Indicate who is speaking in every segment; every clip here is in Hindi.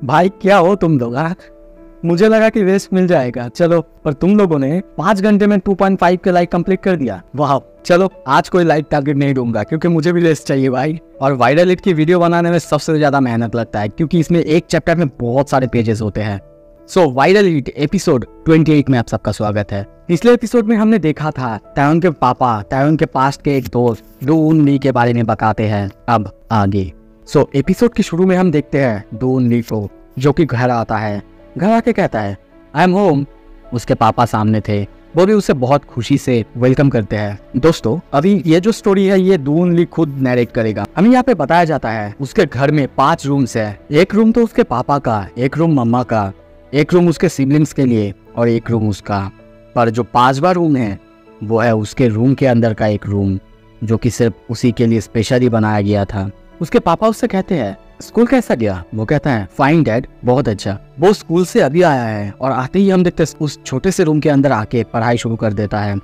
Speaker 1: भाई क्या हो तुम लोग? मुझे लगा कि रेस्ट मिल जाएगा, चलो, पर तुम लोगों ने 5 घंटे में 2.5 के लाइक कंप्लीट कर दिया। वाह, चलो आज कोई लाइक टारगेट नहीं दूंगा क्योंकि मुझे भी रेस्ट चाहिए भाई। और वायरल हिट की वीडियो बनाने में सबसे ज्यादा मेहनत लगता है क्योंकि इसमें एक चैप्टर में बहुत सारे पेजेस होते हैं। सो वायरल हिट एपिसोड 28 में आप सबका स्वागत है। पिछले एपिसोड में हमने देखा था तायोन के पापा तायोन के पास्ट के एक दोस्त डून ली के बारे में बताते हैं। अब आगे एपिसोड के शुरू में हम देखते हैं डून ली को, जो कि घर आता है। घर आके कहता है आई एम होम। उसके पापा सामने थे, वो भी उसे बहुत खुशी से वेलकम करते हैं। दोस्तों, अभी ये जो स्टोरी है ये डून ली खुद नरेट करेगा। हमें यहाँ पे बताया जाता है उसके घर में 5 रूम्स है। एक रूम तो उसके पापा का, एक रूम मम्मा का, एक रूम उसके सिबलिंग्स के लिए और एक रूम उसका। पर जो 5वां रूम है वो है उसके रूम के अंदर का एक रूम, जो कि सिर्फ उसी के लिए स्पेशली बनाया गया था। उसके पापा उससे कहते हैं स्कूल कैसा गया? वो कहता है फाइन डैड, बहुत अच्छा। वो स्कूल से अभी आया है और आते ही हम देखते हैं उस छोटे से रूम के अंदर आके पढ़ाई शुरू कर देता है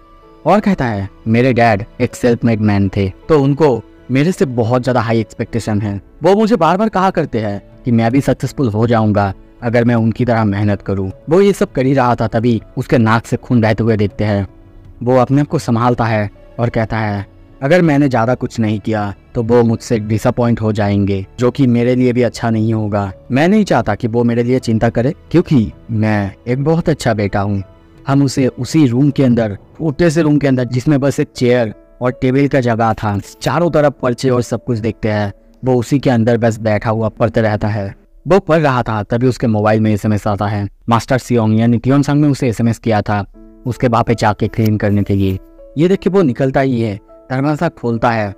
Speaker 1: और कहता है मेरे डैड एक सेल्फ मेड मैन थे, तो उनको मेरे से बहुत ज्यादा हाई एक्सपेक्टेशन है। वो मुझे बार बार कहा करते हैं कि मैं भी सक्सेसफुल हो जाऊंगा अगर मैं उनकी तरह मेहनत करूं। वो ये सब कर ही रहा था, तभी उसके नाक से खून बहते हुए देखते हैं। वो अपने आप को संभालता है और कहता है अगर मैंने ज्यादा कुछ नहीं किया तो वो मुझसे डिसअपॉइंट हो जाएंगे, जो कि मेरे लिए भी अच्छा नहीं होगा। मैं नहीं चाहता कि वो मेरे लिए चिंता करे क्योंकि मैं एक बहुत अच्छा बेटा हूँ। हम उसे उसी रूम के अंदर, छोटे से रूम के अंदर जिसमें बस एक चेयर और टेबल का जगह था, चारों तरफ पर्चे और सब कुछ देखते हैं। वो उसी के अंदर बस बैठा हुआ पढ़ते रहता है। वो पढ़ रहा था तभी उसके मोबाइल में SMS आता है। मास्टर सियोंग यानी टियोन संग ने उसे SMS किया था उसके बापे जाके क्लीन करने के लिए। ये देख के वो निकलता ही है, दरवाजा खोलता है,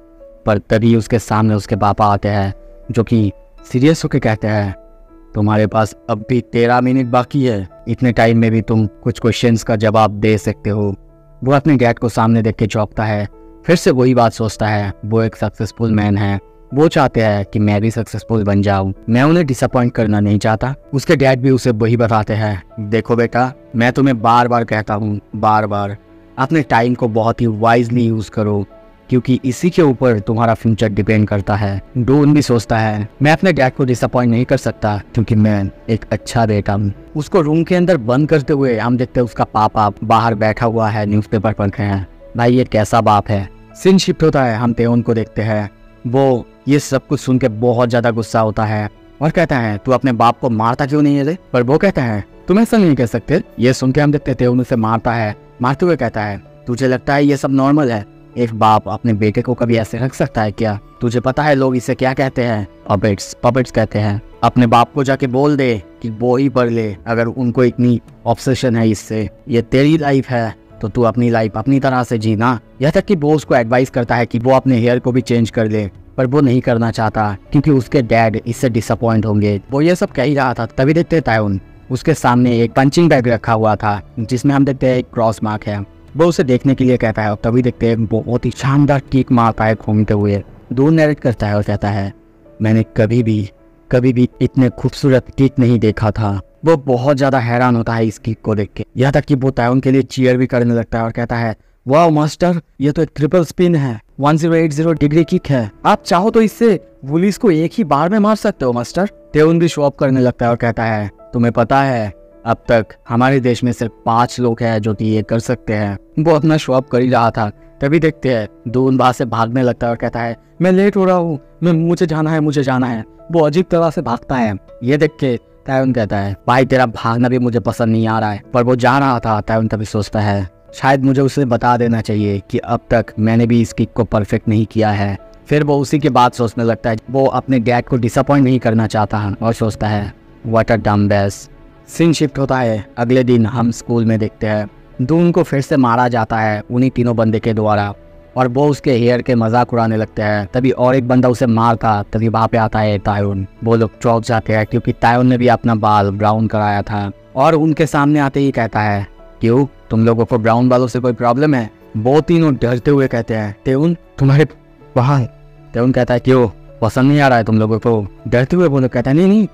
Speaker 1: पर तभी उसके सामने उसके पापा आते हैं, जो कि सीरियस होकर कहते हैं तुम्हारे पास अब भी 13 मिनट बाकी है, इतने टाइम में भी तुम कुछ क्वेश्चंस का जवाब दे सकते हो। वो अपने डैड को सामने देख के चौंकता है, फिर से वही बात सोचता है। वो एक सक्सेसफुल मैन है, वो चाहते हैं कि मैं भी सक्सेसफुल बन जाऊं, मैं उन्हें डिसअपॉइंट करना नहीं चाहता। उसके डैड भी उसे वही बताते हैं देखो बेटा, मैं तुम्हें बार बार कहता हूँ, बार बार अपने टाइम को बहुत ही वाइजली यूज करो क्योंकि इसी के ऊपर तुम्हारा फ्यूचर डिपेंड करता है। डून भी सोचता है मैं अपने डैड को डिसअपॉइंट नहीं कर सकता क्योंकि मैं एक अच्छा बेटा हूँ। उसको रूम के अंदर बंद करते हुए हम देखते हैं उसका पापा बाहर बैठा हुआ है, न्यूज़पेपर पढ़ रहे हैं। भाई ये कैसा बाप है। सीन शिफ्ट होता है, हम तेओन को देखते हैं। वो ये सब कुछ सुन के बहुत ज्यादा गुस्सा होता है और कहता है तू अपने बाप को मारता क्यों नहीं है रे? पर वो कहता है तुम ऐसा नहीं कह सकते। ये सुन के हम देखते तेओन उसे मारता है। मारते हुए कहता है तुझे लगता है ये सब नॉर्मल है? एक बाप अपने बेटे को कभी ऐसे रख सकता है क्या? तुझे पता है लोग इसे क्या कहते हैं? पपेट्स कहते हैं। अपने बाप को जाके बोल दे कि वो ही पढ़ ले, अगर उनको इतनी ऑब्सेशन है इससे। ये तेरी लाइफ है तो तू अपनी लाइफ अपनी तरह से जीना। यहाँ तक कि वो उसको एडवाइस करता है कि वो अपने हेयर को भी चेंज कर ले, पर वो नहीं करना चाहता क्योंकि उसके डैड इससे डिसअपॉइंट होंगे। वो ये सब कह ही रहा था तभी देखते तायोन उसके सामने एक पंचिंग बैग रखा हुआ था जिसमें हम देखते हैं एक क्रॉस मार्क है। वो उसे देखने के लिए कहता है और तभी देखते हैं बहुत ही शानदार किक मारता है घूमते हुए। दूर नरेट करता है और कहता है मैंने कभी भी इतने खूबसूरत किक नहीं देखा था। वो बहुत ज्यादा हैरान होता है इस किक को देख के, यहाँ तक कि वो तायोन के लिए चीयर भी करने लगता है और कहता है वाह मास्टर, ये तो एक ट्रिपल स्पिन है, 1080 डिग्री किक है। आप चाहो तो इससे पुलिस को एक ही बार में मार सकते हो मास्टर। तेओन भी शो ऑफ करने लगता है और कहता है तुम्हें पता है अब तक हमारे देश में सिर्फ 5 लोग हैं जो कि ये कर सकते हैं। वो अपना शो ऑफ कर ही रहा था तभी देखते हैं दून वहां से भागने लगता है और कहता है मैं लेट हो रहा हूँ, मुझे जाना है। वो अजीब तरह से भागता है। ये देख के तायोन कहता है भाई तेरा भागना भी मुझे पसंद नहीं आ रहा है। पर वो जा रहा था। तायोन तभी सोचता है शायद मुझे उसे बता देना चाहिए कि अब तक मैंने भी इस किक को परफेक्ट नहीं किया है। फिर वो उसी के बाद सोचने लगता है वो अपने डैड को डिसअपॉइंट नहीं करना चाहता और सोचता है व्हाट अ डम बेस। सीन शिफ्ट होता है, अगले दिन हम स्कूल में देखते हैं दून को फिर से मारा जाता है उन्हीं तीनों बंदे के द्वारा और वो उसके हेयर के मजाक उड़ाने लगते हैं। तभी और एक बंदा उसे मारता, तभी वहाँ पे आता है तायोन। वो लोग चौंक जाते हैं क्योंकि तायोन ने भी अपना बाल ब्राउन कराया था और उनके सामने आते ही कहता है क्यों तुम लोगों को ब्राउन बालों से कोई प्रॉब्लम है? वो तीनों डरते हुए कहते हैं तेओन तुम्हारे बाल। तेओन कहता है क्यों पसंद नहीं आ रहा है तुम लोगों को? डरते हुए वो लोग कहता है नहीं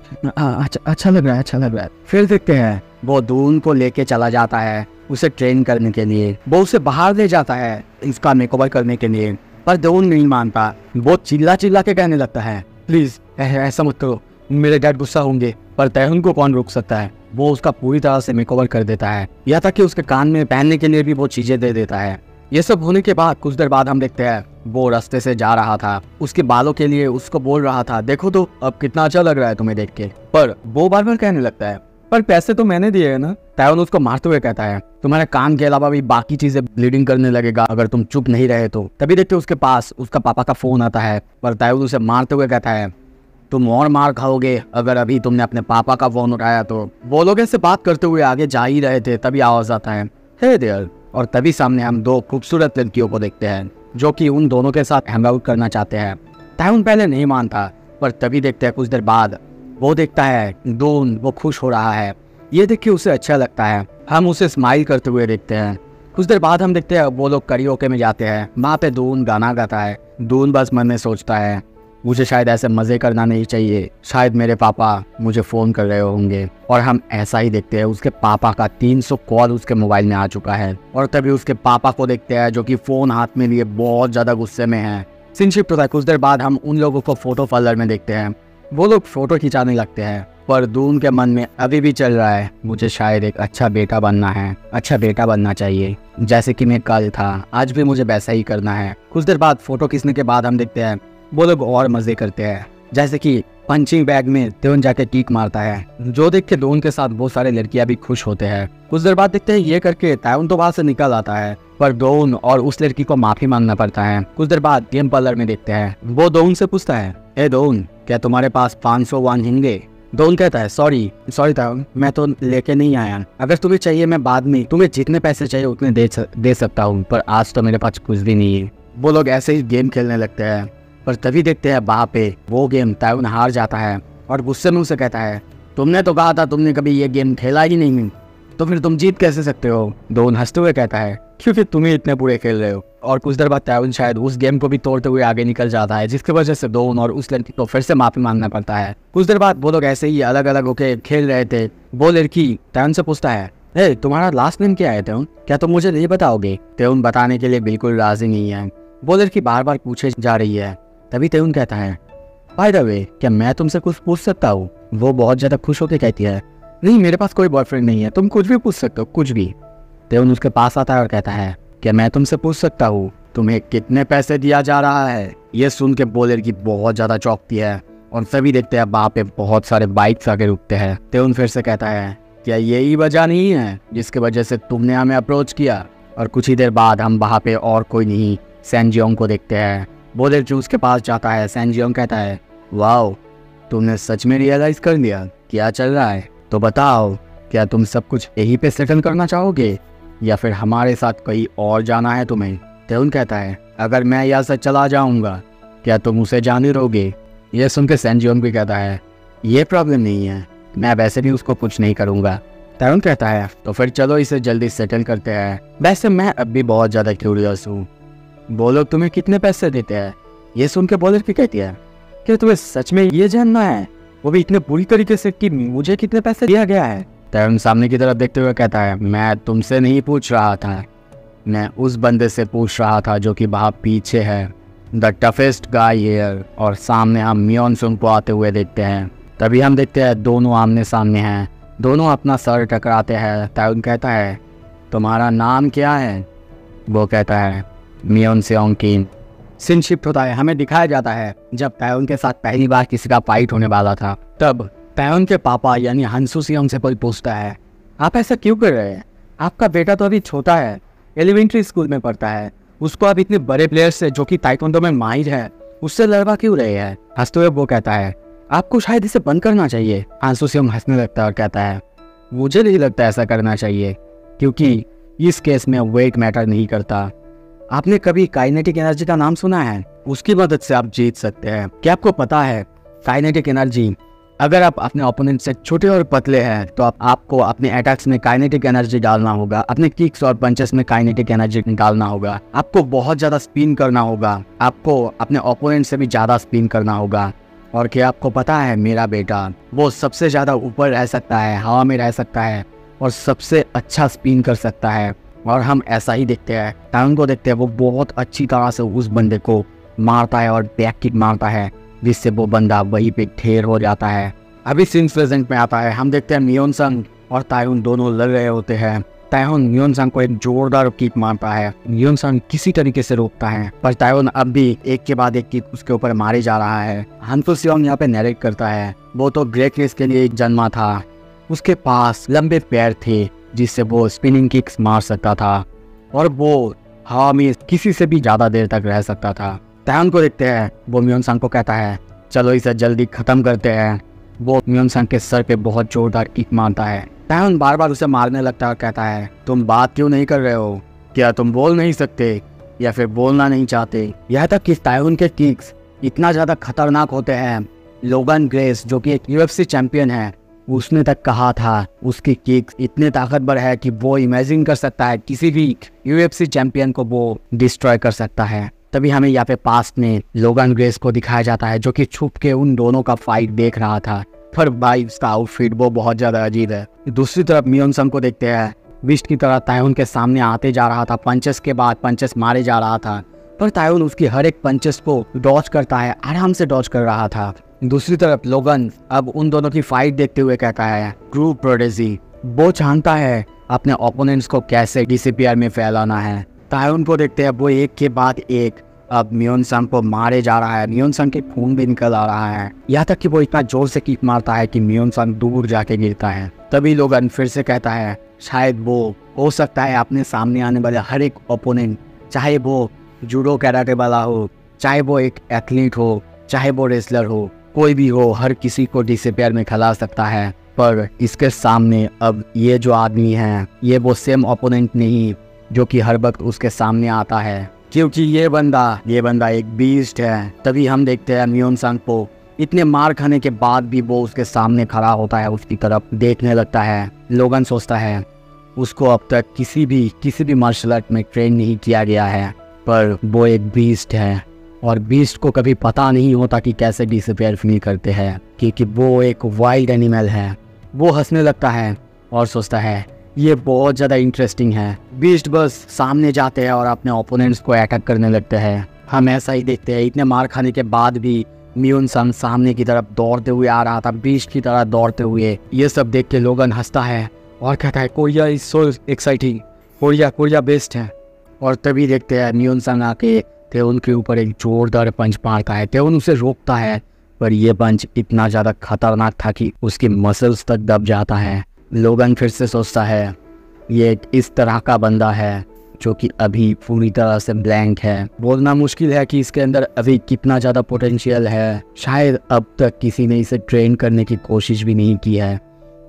Speaker 1: अच्छा लग रहा है। फिर देखते हैं वो दून को लेके चला जाता है उसे ट्रेन करने के लिए। वो उसे बाहर ले जाता है इसका मेकओवर करने के लिए, पर दून नहीं मानता। वो चिल्ला के कहने लगता है प्लीज ऐसा मत करो, मेरे डैड गुस्सा होंगे, पर तायहुन को कौन रोक सकता है। वो उसका पूरी तरह से मेकओवर कर देता है, यहाँ तक कि उसके कान में पहनने के लिए भी वो चीजें दे देता है। ये सब होने के बाद कुछ देर बाद हम देखते हैं वो रास्ते से जा रहा था, उसके बालों के लिए उसको बोल रहा था, देखो तो अब कितना अच्छा लग रहा है तुम्हें देख के। पर वो बार बार कहने लगता है, पर पैसे तो मैंने दिए है ना। तायहुन उसको मारते हुए कहता है, तुम्हारे कान के अलावा भी बाकी चीजें ब्लीडिंग करने लगेगा अगर तुम चुप नहीं रहे तो। तभी देखते उसके पास उसका पापा का फोन आता है, पर तायहुन उसे मारते हुए कहता है, तुम और मार खाओगे अगर अभी तुमने अपने पापा का फोन उठाया तो। वो लोग ऐसे बात करते हुए आगे जा ही रहे थे, तभी आवाज आता है, हे देयर। और तभी सामने हम दो खूबसूरत लड़कियों को देखते हैं जो कि उन दोनों के साथ हैंग आउट करना चाहते हैं। तायहुन पहले नहीं मानता, पर तभी देखते हैं कुछ देर बाद वो देखता है दोन वो खुश हो रहा है। ये देख के उसे अच्छा लगता है, हम उसे स्माइल करते हुए देखते हैं। कुछ देर बाद हम देखते हैं वो लोग करियोके में जाते हैं, वहाँ पे दून गाना गाता है। दून बस मन में सोचता है, मुझे शायद ऐसे मजे करना नहीं चाहिए, शायद मेरे पापा मुझे फोन कर रहे होंगे। और हम ऐसा ही देखते हैं, उसके पापा का 300 कॉल उसके मोबाइल में आ चुका है। और तभी उसके पापा को देखते हैं जो कि फोन हाथ में लिए बहुत ज्यादा गुस्से में है। सीन शिफ्ट होता है। कुछ देर बाद हम उन लोगों को फोटो पार्लर में देखते हैं, वो लोग फोटो खिंचाने लगते हैं। पर दून के मन में अभी भी चल रहा है, मुझे शायद एक अच्छा बेटा बनना है, अच्छा बेटा बनना चाहिए, जैसे कि मैं कल था, आज भी मुझे वैसा ही करना है। कुछ देर बाद फोटो खींचने के बाद हम देखते हैं वो लोग और मजे करते हैं, जैसे कि पंचिंग बैग में तायहुन जाके किक मारता है, जो देख के दोन के साथ बहुत सारे लड़कियां भी खुश होते हैं। कुछ देर बाद देखते हैं ये करके तायहुन तो वहां से निकल आता है, पर दोन और उस लड़की को माफी मांगना पड़ता है। कुछ देर बाद गेम पार्लर में देखते हैं, वो दोन से पूछता है, ए दोन, क्या तुम्हारे पास 501 होंगे? दोन कहता है, सॉरी तायहुन, मैं तो लेके नहीं आया, अगर तुम्हें चाहिए मैं बाद में तुम्हें जितने पैसे चाहिए उतने दे सकता हूँ, पर आज तो मेरे पास कुछ भी नहीं है। वो लोग ऐसे ही गेम खेलने लगते हैं, पर तभी देखते हैं वहाँ पे वो गेम तायहुन हार जाता है और गुस्से में उसे कहता है, तुमने तो कहा था तुमने कभी ये गेम खेला ही नहीं, तो फिर तुम जीत कैसे सकते हो? दोन हंसते हुए कहता है, क्योंकि तुम ही इतने बुरे खेल रहे हो। और कुछ देर बाद तायहुन शायद उस गेम को भी तोड़ते हुए आगे निकल जाता है, जिसकी वजह से दोन और उस लड़की को फिर से माफी मांगना पड़ता है। कुछ देर बाद वो लोग ऐसे ही अलग अलग होके खेल रहे थे। वो लड़की तायहुन से पूछता है, हे तुम्हारा लास्ट नेम क्या है तायहुन, क्या तुम मुझे नहीं बताओगे? तायहुन बताने के लिए बिल्कुल राजी नहीं है। वो लड़की बार बार पूछे जा रही है। तभी तायहुन कहता है, बाय द वे, क्या मैं तुमसे कुछ पूछ सकता हूँ? वो बहुत ज्यादा खुश होकर कहती है, नहीं मेरे पास कोई बॉयफ्रेंड नहीं है, तुम कुछ भी पूछ सकते हो, कुछ भी। तायहुन उसके पास आता है और कहता है, क्या मैं तुमसे पूछ सकता हूँ तुम्हें कितने पैसे दिया जा रहा है? ये सुन के वो लड़की बहुत ज्यादा चौंकती है और सभी देखते हैं वहाँ पे बहुत सारे बाइक्स आके रुकते हैं। तायहुन फिर से कहता है, क्या यही वजह नहीं है जिसकी वजह से तुमने हमें अप्रोच किया? और कुछ ही देर बाद हम वहाँ पे और कोई नहीं सैनजियोंग को देखते हैं। वो लड़की उसके पास जाता है। सैनजियोंग कहता है, वाओ, तुमने सच में रियलाइज कर लिया क्या चल रहा है? तो बताओ, क्या तुम सब कुछ यहीं पे सेटल करना चाहोगे या फिर हमारे साथ कहीं और जाना है तुम्हें? तायहुन कहता है, अगर मैं यहाँ से चला जाऊंगा क्या तुम उसे जाने दोगे? यह सुन के सैनजियोंग भी कहता है, ये प्रॉब्लम नहीं है, मैं वैसे भी उसको कुछ नहीं करूंगा। तायहुन कहता है, तो फिर चलो इसे जल्दी सेटल करते हैं। वैसे मैं अब भी बहुत ज्यादा क्यूरियस हूँ, वो लोग तुम्हें कितने पैसे देते हैं? ये सुन के वो लड़की कहती है, क्या तुम्हें सच में ये जानना है, वो भी इतने बुरी तरीके से कि मुझे कितने पैसे दिया गया है? तायहुन सामने की तरफ देखते हुए कहता है, मैं तुमसे नहीं पूछ रहा था, मैं उस बंदे से पूछ रहा था जो कि वहाँ पीछे है, द टफेस्ट गाय हियर। और सामने हम मियोनसुंग को आते हुए देखते हैं। तभी हम देखते हैं दोनों आमने सामने हैं, दोनों अपना सर टकराते हैं। तायहुन कहता है, तुम्हारा नाम क्या है? वो कहता है, मियोनसेओंग किन। सीन शिफ्ट होता है, हमें दिखाया जाता है जब तायहुन के साथ पहली बार किसी का फाइट होने वाला था। तब तायहुन के पापा यानी हंसू सियोंग से कोई पूछता है, आप ऐसा क्यों कर रहे हैं? आपका बेटा तो अभी छोटा है, एलिमेंट्री स्कूल में पढ़ता है, उसको आप इतने बड़े प्लेयर से जो कि ताइक्वांडो में माहिर है उससे लड़वा क्यों रहे हैं? हंसते हुए वो कहता है, आपको शायद इसे बंद करना चाहिए। हंसू सियोंग हंसने लगता है और कहता है, मुझे नहीं लगता ऐसा करना चाहिए, क्योंकि इस केस में वेट मैटर नहीं करता। आपने कभी काइनेटिक एनर्जी का नाम सुना है? उसकी मदद से आप जीत सकते हैं। क्या आपको पता है काइनेटिक एनर्जी, अगर आप अपने ओपोनेंट से छोटे और पतले हैं तो आपको अपने अटैक्स में काइनेटिक एनर्जी डालना होगा, अपने किक्स और पंचेस में काइनेटिक एनर्जी डालना होगा, आपको बहुत ज्यादा स्पिन करना होगा, आपको अपने ओपोनेंट से भी ज्यादा स्पिन करना होगा। और क्या आपको पता है मेरा बेटा वो सबसे ज्यादा ऊपर रह सकता है, हवा में रह सकता है और सबसे अच्छा स्पिन कर सकता है। और हम ऐसा ही देखते हैं, तायहुन को देखते हैं, वो बहुत अच्छी तरह से उस बंदे को मारता है और बैक किक मारता है, जिससे वो बंदा वहीं पे ढेर हो जाता है। अभी सीन प्रेजेंट में आता है। हम देखते हैं मियोन संग और तायुन दोनों लड़ रहे होते हैं। तायुन मियोन संग को एक जोरदार किक मारता है। मियोन संग किसी तरीके से रोकता है, पर तायुन अब भी एक के बाद एक किक उसके ऊपर मारे जा रहा है। हानफो सियोंग यहाँ पे नरेट करता है, वो तो ब्रेक रेस के लिए जन्मा था। उसके पास लंबे पैर थे जिससे वो स्पिनिंग किक्स मार सकता था और वो हवा में किसी से भी ज्यादा देर तक रह सकता था। तायुन को देखते हैं, वो मियोन संग को कहता है चलो इसे जल्दी खत्म करते हैं। वो मियोन संग के सर पे बहुत जोरदार किक मारता है। तायुन बार बार उसे मारने लगता है और कहता है तुम बात क्यों नहीं कर रहे हो, क्या तुम बोल नहीं सकते या फिर बोलना नहीं चाहते। यह तक कि तायुन के किक्स इतना ज्यादा खतरनाक होते हैं, लोगन ग्रेस जो कि एक UFC चैंपियन है उसने तक कहा था उसकी किक्स इतने ताकतवर है कि वो इमेजिन कर सकता है किसी भी UFC चैंपियन को वो डिस्ट्रॉय कर सकता है। तभी हमें यहाँ पे पास्ट में लोगन ग्रेस को दिखाया जाता है जो कि छुप के उन दोनों का फाइट देख रहा था, पर भाई उसका आउटफिट वो बहुत ज्यादा अजीब है। दूसरी तरफ मियोन संग को देखते हैं, बिस्ट की तरह तायुन के सामने आते जा रहा था, पंचेस के बाद पंचेस मारे जा रहा था, पर तायुन उसकी हर एक पंचेस को डॉज करता है, आराम से डॉज कर रहा था। दूसरी तरफ लोगन अब उन दोनों की फाइट देखते हुए कहता है ट्रू प्रोडेजी, वो जानता है अपने ओपोनेंट्स को कैसे डिसअपियर में फैलाना है। तायुन को देखते हैं, वो एक के बाद एक अब मियोन संग को मारे जा रहा है। मियोन संग के खून भी निकल आ रहा है, यहाँ तक कि वो इतना जोर से किक मारता है कि मियोन संग दूर जाके गिरता है। तभी लोगन फिर से कहता है शायद वो हो सकता है अपने सामने आने वाले हर एक ओपोनेंट, चाहे वो जूडो कराटे वाला हो, चाहे वो एक एथलीट हो, चाहे वो रेसलर हो, कोई भी हो, हर किसी को डिसअपियर में खिला सकता है। पर इसके सामने अब ये जो आदमी है ये वो सेम ओपोनेंट नहीं जो कि हर वक्त उसके सामने आता है, क्योंकि ये बंदा एक बीस्ट है। तभी हम देखते हैं मियोन संग को इतने मार खाने के बाद भी वो उसके सामने खड़ा होता है, उसकी तरफ देखने लगता है। लोगन सोचता है उसको अब तक किसी भी मार्शल आर्ट में ट्रेन नहीं किया गया है, पर वो एक बीस्ट है और बीस्ट को कभी पता नहीं होता कि कैसे डिसअपियर फील करते हैं, क्योंकि वो एक वाइल्ड एनिमल है। वो हंसने लगता है और सोचता है ये बहुत ज़्यादा इंटरेस्टिंग है। बीस्ट बस सामने जाते हैं और अपने ओपोनेंट्स को अटैक करने लगते हैं। हम ऐसा ही देखते हैं, इतने मार खाने के बाद भी मियोन संग सामने की तरफ दौड़ते हुए आ रहा था, बीस्ट की तरह दौड़ते हुए। ये सब देख के लोगन हंसता है और कहता है Korea is so exciting, Korea best है। और तभी देखते हैं मियोन संग आके तेउन के ऊपर एक जोरदार पंच मारता है। तेउन उसे रोकता है, पर यह पंच इतना ज़्यादा खतरनाक था कि उसकी मसल्स तक दब जाता है। लोगन फिर से सोचता है ये एक इस तरह का बंदा है जो कि अभी पूरी तरह से ब्लैंक है। बोलना मुश्किल है कि इसके अंदर अभी कितना ज़्यादा पोटेंशियल है। शायद अब तक किसी ने इसे ट्रेन करने की कोशिश भी नहीं की है।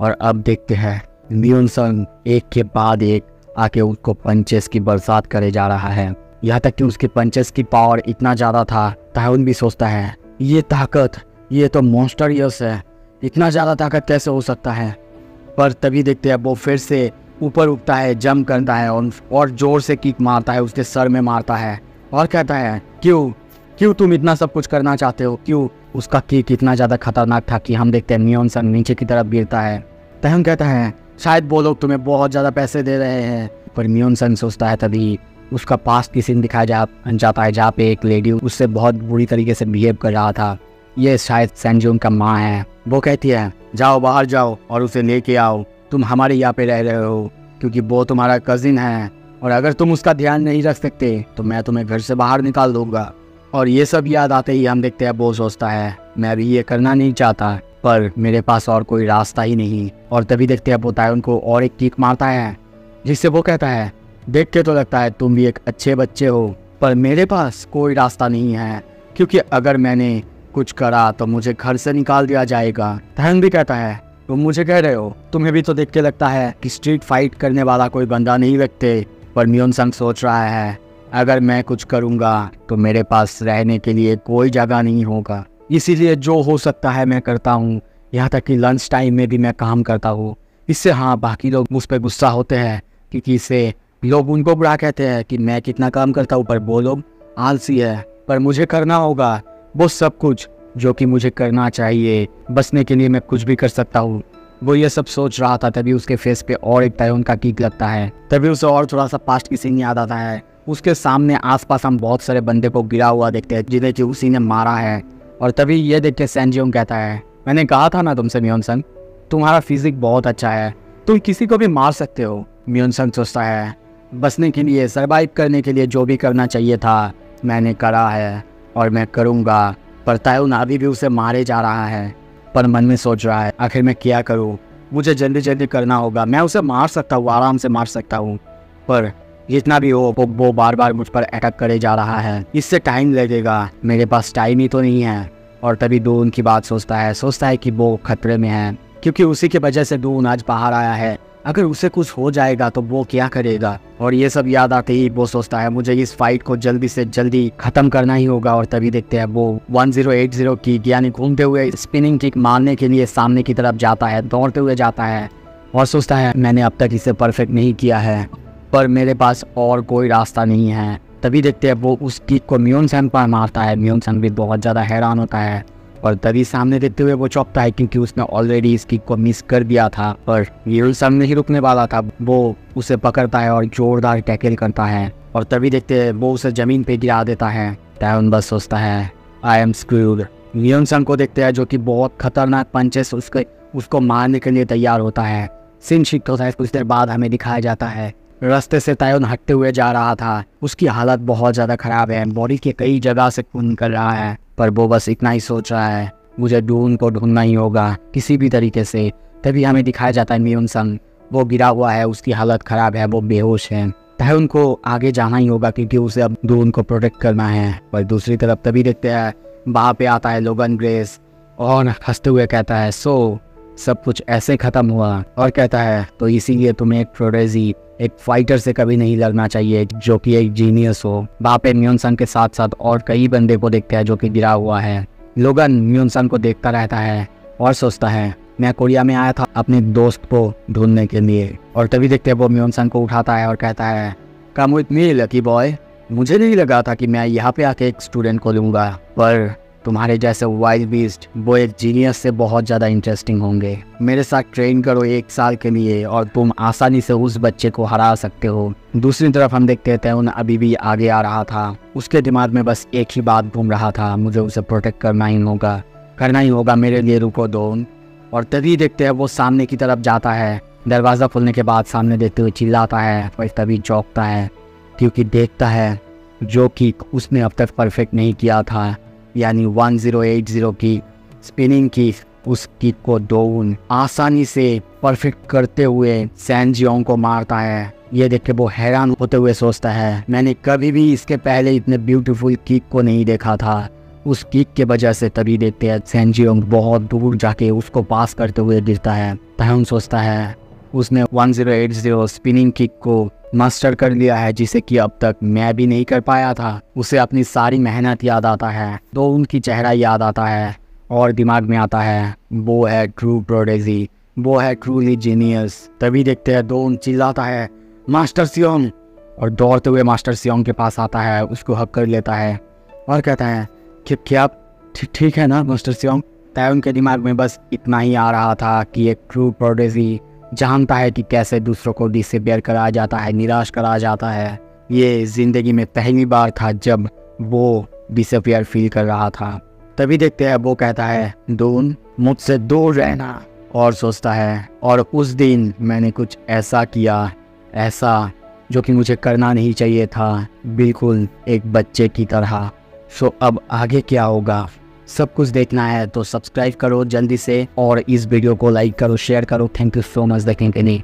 Speaker 1: और अब देखते हैं मियोन संग एक के बाद एक आके उसको पंचेस की बरसात करे जा रहा है। यहाँ तक कि उसके पंचेस की पावर इतना ज़्यादा था, तायुन भी सोचता है ये ताकत, ये तो मॉन्स्टरियस है, इतना ज़्यादा ताकत कैसे हो सकता है। पर तभी देखते हैं वो फिर से ऊपर उठता है, जंप करता है और जोर से किक मारता है, उसके सर में मारता है और कहता है क्यों तुम इतना सब कुछ करना चाहते हो, क्यों। उसका किक इतना ज़्यादा खतरनाक था कि हम देखते हैं मियोन संग नीचे की तरफ गिरता है। तायुन कहता है शायद वो लोग तुम्हें बहुत ज़्यादा पैसे दे रहे हैं, पर मियोन संग सोचता है। तभी उसका पास्ट की सीन दिखाया जाता है जहाँ पे एक लेडी उससे बहुत बुरी तरीके से बिहेव कर रहा था। ये शायद सैनजोंग का माँ है। वो कहती है जाओ बाहर जाओ और उसे लेके आओ, तुम हमारे यहाँ पे रह रहे हो क्योंकि वो तुम्हारा कजिन है, और अगर तुम उसका ध्यान नहीं रख सकते तो मैं तुम्हें घर से बाहर निकाल दूंगा। और ये सब याद आते ही हम देखते हैं वो सोचता है मैं अभी ये करना नहीं चाहता, पर मेरे पास और कोई रास्ता ही नहीं। और तभी देखते हैं वो तायुन को और एक किक मारता है, जिससे वो कहता है देख के तो लगता है तुम भी एक अच्छे बच्चे हो, पर मेरे पास कोई रास्ता नहीं है, क्योंकि अगर मैंने कुछ करा तो मुझे घर से निकाल दिया जाएगा। तायुन भी कहता है तुम मुझे कह रहे हो, तुम्हें भी तो देख के लगता है कि स्ट्रीट फाइट करने वाला कोई बंदा नहीं लगते। पर मियोन संग सोच रहा है अगर मैं कुछ करूँगा तो मेरे पास रहने के लिए कोई जगह नहीं होगा, इसीलिए जो हो सकता है मैं करता हूँ। यहाँ तक कि लंच टाइम में भी मैं काम करता हूँ। इससे हाँ बाकी लोग मुझ पर गुस्सा होते हैं क्योंकि इससे लोग उनको बुरा कहते हैं कि मैं कितना काम करता हूँ, पर वो लोग आलसी है। पर मुझे करना होगा वो सब कुछ जो कि मुझे करना चाहिए, बचने के लिए मैं कुछ भी कर सकता हूँ। वो ये सब सोच रहा था, तभी उसके फेस पे और एक तायुन का किक लगता है। तभी उसे और थोड़ा सा पास्ट की सीन याद आता है। उसके सामने आसपास हम बहुत सारे बंदे को गिरा हुआ देखते हैं जिन्हें कि उसी ने मारा है। और तभी ये देख के सैनजोंग कहता है मैंने कहा था ना तुमसे मियोन सन, तुम्हारा फिजिक बहुत अच्छा है, तुम किसी को भी मार सकते हो। मियोन सन सोचता है बचने के लिए, सर्वाइव करने के लिए जो भी करना चाहिए था मैंने करा है और मैं करूँगा। पर तायोन अभी भी उसे मारे जा रहा है, पर मन में सोच रहा है आखिर मैं क्या करूँ, मुझे जल्दी जल्दी करना होगा। मैं उसे मार सकता हूँ, आराम से मार सकता हूँ, पर जितना भी हो वो बार बार मुझ पर अटैक करे जा रहा है, इससे टाइम लगेगा, मेरे पास टाइम ही तो नहीं है। और तभी डून की बात सोचता है कि वो खतरे में है, क्योंकि उसी की वजह से डून आज बाहर आया है। अगर उसे कुछ हो जाएगा तो वो क्या करेगा। और ये सब याद आते ही वो सोचता है मुझे इस फाइट को जल्दी से जल्दी खत्म करना ही होगा। और तभी देखते हैं वो 1080 किक यानी घूमते हुए स्पिनिंग किक मारने के लिए सामने की तरफ जाता है, दौड़ते हुए जाता है और सोचता है मैंने अब तक इसे परफेक्ट नहीं किया है, पर मेरे पास और कोई रास्ता नहीं है। तभी देखते हैं वो उस किक को मियोन सन पर मारता है। मियोन सन भी बहुत ज़्यादा हैरान होता है और तभी सामने देखते हुए वो चौंकता है, क्योंकि उसने ऑलरेडी इस किक को मिस कर दिया था। पर मियोन सन नहीं रुकने वाला था, वो उसे पकड़ता है और जोरदार टैकल करता है। और तभी देखते हैं वो उसे ज़मीन पे गिरा देता है। तायोन बस सोचता है आई एम स्क्रूड। मियोन सन को देखते हैं जो कि बहुत खतरनाक पंचेस उसको मारने के लिए तैयार होता है। सीन शिफ्ट होता है, कुछ देर बाद हमें दिखाया जाता है रास्ते से तायोन हटते हुए जा रहा था। उसकी हालत बहुत ज़्यादा ख़राब है, बॉडी के कई जगह से खून निकल रहा है, पर वो बस इतना ही सोच रहा है मुझे डून को ढूंढना ही होगा किसी भी तरीके से। तभी हमें दिखाया जाता है मियोन सन वो गिरा हुआ है, उसकी हालत ख़राब है, वो बेहोश है। तायोन को आगे जाना ही होगा क्योंकि उसे अब डून को प्रोटेक्ट करना है। पर दूसरी तरफ तभी देखते हैं वहाँ पे आता है लोगन ग्रेस और हंसते हुए कहता है सो सब कुछ ऐसे ख़त्म हुआ। और कहता है तो इसीलिए तुम्हें एक प्रोडेजी, एक फाइटर से कभी नहीं लड़ना चाहिए जो कि एक जीनियस हो। वहाँ पे मियोन सन के साथ साथ और कई बंदे को देखते हैं जो कि गिरा हुआ है। लोगन मियोन सन को देखता रहता है और सोचता है मैं कोरिया में आया था अपने दोस्त को ढूंढने के लिए। और तभी देखते हैं वो मियोन सन को उठाता है और कहता है come with me lucky boy, मुझे नहीं लगा था कि मैं यहाँ पे आके एक स्टूडेंट को लूँगा, पर तुम्हारे जैसे वाइल्ड बीस्ट वो एक जीनियस से बहुत ज़्यादा इंटरेस्टिंग होंगे। मेरे साथ ट्रेन करो 1 साल के लिए और तुम आसानी से उस बच्चे को हरा सकते हो। दूसरी तरफ हम देखते थे उन अभी भी आगे आ रहा था, उसके दिमाग में बस एक ही बात घूम रहा था मुझे उसे प्रोटेक्ट करना ही होगा, मेरे लिए रुको डून। और तभी देखते हैं वो सामने की तरफ जाता है, दरवाज़ा खुलने के बाद सामने देखते हुए चिल्लाता है और तभी चौंकता है क्योंकि देखता है जो कि उसने अब तक परफेक्ट नहीं किया था, यानी 1080 की स्पिनिंग की उस किक को डून आसानी से परफेक्ट करते हुए सैनजियोंग को मारता है। ये देख के वो हैरान होते हुए सोचता है मैंने कभी भी इसके पहले इतने ब्यूटीफुल किक को नहीं देखा था। उस किक के वजह से तभी देखते हैं सैनजियोंग बहुत दूर जाके उसको पास करते हुए गिरता है। तायोन सोचता है उसने 1080 स्पिनिंग किक को मास्टर कर लिया है, जिसे कि अब तक मैं भी नहीं कर पाया था। उसे अपनी सारी मेहनत याद आता है, तो उनकी चेहरा याद आता है और दिमाग में आता है वो है ट्रू प्रोडेजी, वो है ट्रूली जीनियस। तभी देखते हैं डून चिल्लाता है मास्टर सियोंग और दौड़ते हुए मास्टर सियोंग के पास आता है, उसको हक कर लेता है और कहता है कि क्या ठीक है ना मास्टर सियोंग। तायोन के दिमाग में बस इतना ही आ रहा था कि एक ट्रू प्रोडेजी जानता है कि कैसे दूसरों को डिसअपियर कराया जाता है, निराश कराया जाता है। ये ज़िंदगी में पहली बार था जब वो डिसअपियर फील कर रहा था। तभी देखते हैं वो कहता है डून मुझसे दूर रहना, और सोचता है और उस दिन मैंने कुछ ऐसा किया, ऐसा जो कि मुझे करना नहीं चाहिए था, बिल्कुल एक बच्चे की तरह। सो अब आगे क्या होगा सब कुछ देखना है तो सब्सक्राइब करो जल्दी से और इस वीडियो को लाइक करो, शेयर करो। थैंक यू सो मच देखने के लिए।